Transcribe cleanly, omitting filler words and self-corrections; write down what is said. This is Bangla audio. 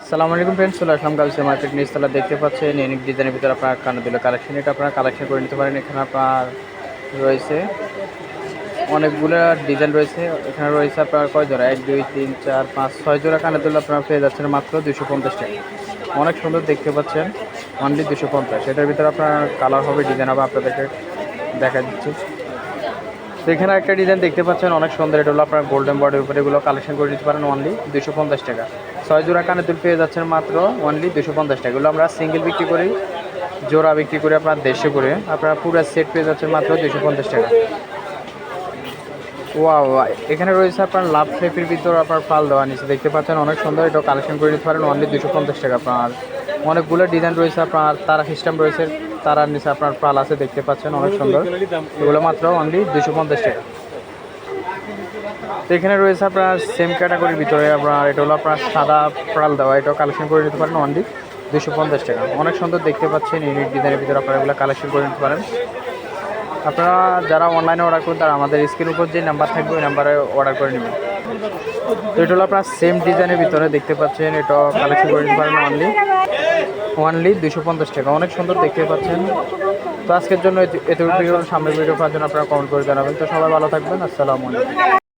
আসসালামু আলাইকুম ফ্রেন্ডস, চলে আসলাম গার্লস মার্কেট নিচতলা। দেখতে পাচ্ছেন ইউনিক ডিজাইনের ভিতরে আপনার কানের কালেকশন, এটা আপনারা কালেকশন করে নিতে পারেন। এখানে আপনার রয়েছে অনেকগুলো ডিজাইন রয়েছে। এখানে রয়েছে আপনার কয় জোড়া, 1 2 3 4 5 6 জোড়া কানের দুল আপনারা পেয়ে যাচ্ছেন মাত্র 250 টাকা। অনেক সুন্দর দেখতে পাচ্ছেন, অনলি 250। এটার ভিতরে আপনার কালার হবে, ডিজাইন হবে, আপনাদেরকে দেখা দিচ্ছি। তো এখানে একটা ডিজাইন দেখতে পাচ্ছেন অনেক সুন্দর, এটা হলো আপনার গোল্ডেন বডির উপরে, এগুলো কালেকশন করে নিতে পারেন অনলি 250 টাকা। 6 জোড়া কানের দুল পেয়ে যাচ্ছেন মাত্র অনলি 250 টাকা। এগুলো আমরা সিঙ্গেল বিক্রি করি, জোড়া বিক্রি করে আপনার 150 করে, আপনারা পুরো সেট পেয়ে যাচ্ছেন মাত্র 250 টাকা। ওয়াও, এখানে রয়েছে আপনার লাভ শেপের ভিতরে আপনার পাল দেওয়া নিচে দেখতে পাচ্ছেন অনেক সুন্দর, এটা কালেকশন করে নিতে পারেন অনলি 250 টাকা। আপনার অনেকগুলো ডিজাইন রয়েছে, আপনার তারা সিস্টেম রয়েছে, তারার নিচে আপনার পাল আছে দেখতে পাচ্ছেন অনেক সুন্দর, এগুলো মাত্র অনলি 250 টাকা। তো এখানে রয়েছে আপনার সেম ক্যাটাগরির ভিতরে আপনার, এটা হলো আপনার সাদা পাল দেওয়া, এটাও কালেকশন করে নিতে পারেন অনলি 250 টাকা। অনেক সুন্দর দেখতে পাচ্ছেন ইউনিক ডিজাইনের ভিতরে, আপনারা এগুলো কালেকশন করে নিতে পারেন। আপনারা যারা অনলাইনে অর্ডার করুন তারা আমাদের স্ক্রিনের উপর যে নাম্বার থাকবে ওই নাম্বারে অর্ডার করে নেবেন। তো এটা হলো আপনার সেম ডিজাইনের ভিতরে দেখতে পাচ্ছেন, এটা কালেকশন করে নিতে পারেন অনলি 250 টাকা। অনেক সুন্দর দেখতে পাচ্ছেন। তো আজকের জন্য এতটুকু, সামনের ভিডিও পাওয়ার জন্য আপনারা কমেন্ট করে জানাবেন। তো সবাই ভালো থাকবেন, আসসালামু আলাইকুম।